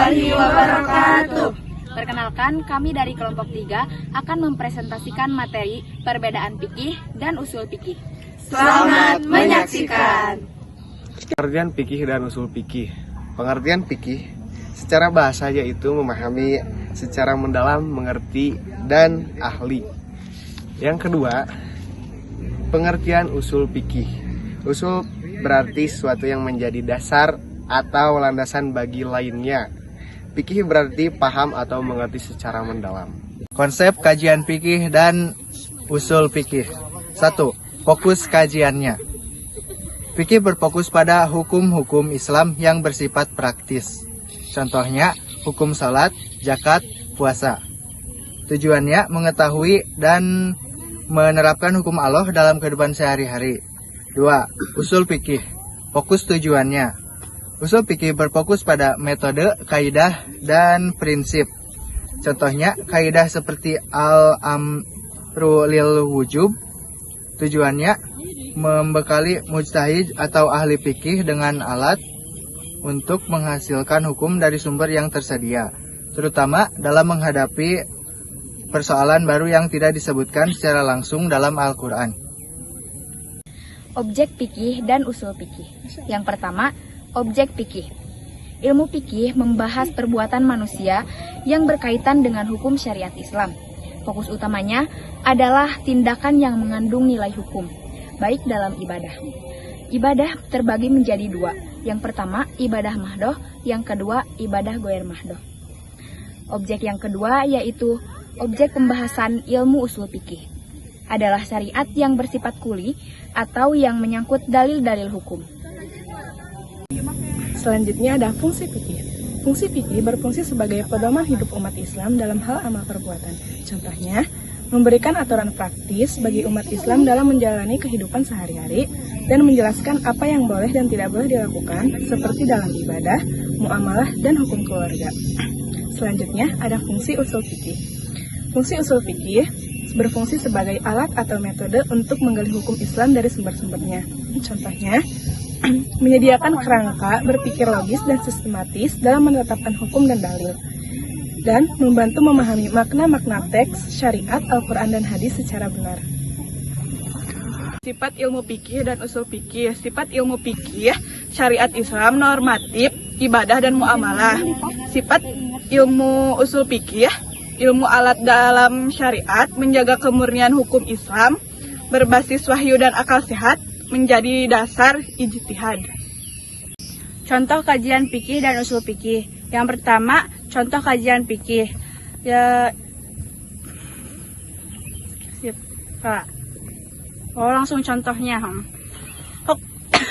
warahmatullahi wabarakatuh. Perkenalkan, kami dari kelompok 3 akan mempresentasikan materi perbedaan fikih dan usul fikih. Selamat menyaksikan. Pengertian fikih dan usul fikih. Pengertian fikih secara bahasa yaitu memahami secara mendalam, mengerti, dan ahli. Yang kedua, pengertian usul fikih. Usul berarti sesuatu yang menjadi dasar atau landasan bagi lainnya. Fikih berarti paham atau mengerti secara mendalam. Konsep kajian fikih dan usul fikih. 1. Fokus kajiannya. Fikih berfokus pada hukum-hukum Islam yang bersifat praktis. Contohnya, hukum salat, zakat, puasa. Tujuannya mengetahui dan menerapkan hukum Allah dalam kehidupan sehari-hari. 2. Usul fikih. Fokus tujuannya. Usul fikih berfokus pada metode, kaidah, dan prinsip. Contohnya, kaidah seperti al-amru lil wujub. Tujuannya membekali mujtahid atau ahli fikih dengan alat untuk menghasilkan hukum dari sumber yang tersedia, terutama dalam menghadapi persoalan baru yang tidak disebutkan secara langsung dalam Al-Quran. Objek fikih dan usul fikih. Yang pertama, objek fikih. Ilmu fikih membahas perbuatan manusia yang berkaitan dengan hukum syariat Islam. Fokus utamanya adalah tindakan yang mengandung nilai hukum, baik dalam ibadah. Ibadah terbagi menjadi 2. Yang pertama, ibadah mahdoh. Yang kedua, ibadah goer mahdoh. Objek yang kedua yaitu objek pembahasan ilmu usul fikih. Adalah syariat yang bersifat kuli atau yang menyangkut dalil-dalil hukum. Selanjutnya ada fungsi fikih. Fungsi fikih berfungsi sebagai pedoman hidup umat Islam dalam hal amal perbuatan. Contohnya, memberikan aturan praktis bagi umat Islam dalam menjalani kehidupan sehari-hari dan menjelaskan apa yang boleh dan tidak boleh dilakukan seperti dalam ibadah, muamalah, dan hukum keluarga. Selanjutnya ada fungsi usul fikih. Fungsi usul fikih berfungsi sebagai alat atau metode untuk menggali hukum Islam dari sumber-sumbernya. Contohnya, menyediakan kerangka berpikir logis dan sistematis dalam menetapkan hukum dan dalil, dan membantu memahami makna-makna teks, syariat, Al-Quran, dan hadis secara benar. Sifat ilmu fikih dan usul fikih. Sifat ilmu fikih, syariat Islam, normatif, ibadah, dan muamalah. Sifat ilmu usul fikih, ilmu alat dalam syariat, menjaga kemurnian hukum Islam, berbasis wahyu dan akal sehat, menjadi dasar ijtihad. Contoh kajian fikih dan usul fikih. Yang pertama, contoh kajian fikih. Langsung contohnya.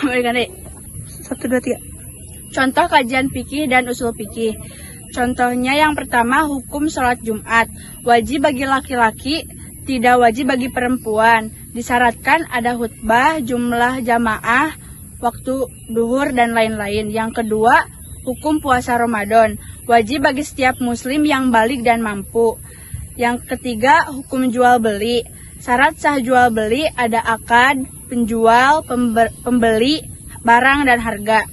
Ganti. 1, 2, 3. Contoh kajian fikih dan usul fikih. Contohnya yang pertama, hukum sholat Jumat. Wajib bagi laki-laki, tidak wajib bagi perempuan. Disyaratkan ada khutbah, jumlah jamaah, waktu duhur, dan lain-lain. Yang kedua, hukum puasa Ramadan. Wajib bagi setiap muslim yang balik dan mampu. Yang ketiga, hukum jual beli. Syarat sah jual beli ada akad, penjual, pembeli, barang, dan harga.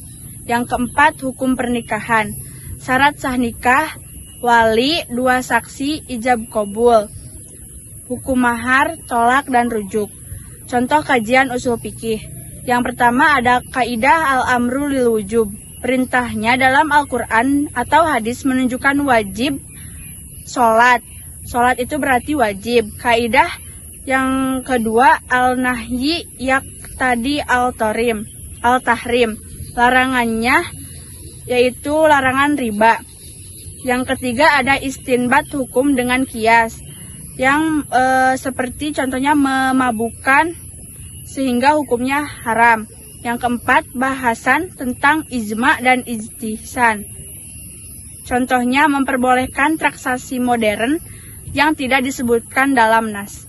Yang keempat, hukum pernikahan. Syarat sah nikah, wali, 2 saksi, ijab kabul. Hukum mahar, tolak, dan rujuk. Contoh kajian usul fikih. Yang pertama ada kaidah al-amru lil wujub. Perintahnya dalam Al-Quran atau hadis menunjukkan wajib sholat. Sholat itu berarti wajib. Kaidah yang kedua al-nahyi yaqtadi al-tahrim. Larangannya yaitu larangan riba. Yang ketiga ada istinbat hukum dengan kias. Yang seperti contohnya memabukkan sehingga hukumnya haram. Yang keempat, bahasan tentang ijma dan ijtihad. Contohnya memperbolehkan transaksi modern yang tidak disebutkan dalam nas.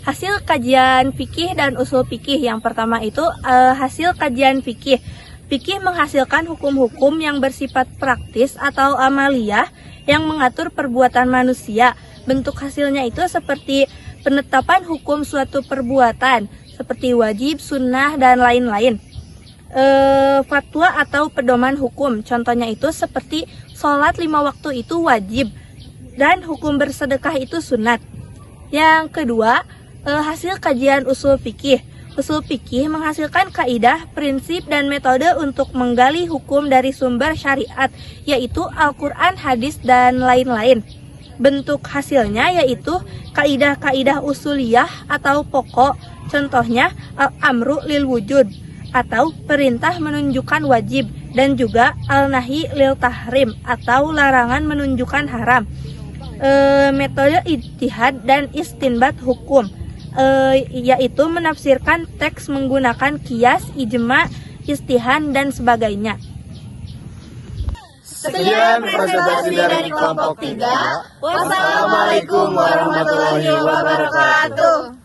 Hasil kajian fikih dan usul fikih. Yang pertama itu hasil kajian fikih. Fikih menghasilkan hukum-hukum yang bersifat praktis atau amaliyah yang mengatur perbuatan manusia. Bentuk hasilnya itu seperti penetapan hukum suatu perbuatan, seperti wajib, sunnah, dan lain-lain. fatwa atau pedoman hukum. Contohnya itu seperti sholat 5 waktu itu wajib dan hukum bersedekah itu sunat. Yang kedua, hasil kajian usul fikih. Usul fikih menghasilkan kaidah, prinsip, dan metode untuk menggali hukum dari sumber syariat, yaitu Al-Quran, hadis, dan lain-lain. Bentuk hasilnya yaitu kaidah-kaidah usuliyah atau pokok, contohnya al-amru lil wujud atau perintah menunjukkan wajib, dan juga al-nahi lil tahrim atau larangan menunjukkan haram. Metode ijtihad dan istinbat hukum, yaitu menafsirkan teks menggunakan kias, ijma, istihan, dan sebagainya. Sekian presentasi dari kelompok 3. Wassalamualaikum warahmatullahi wabarakatuh.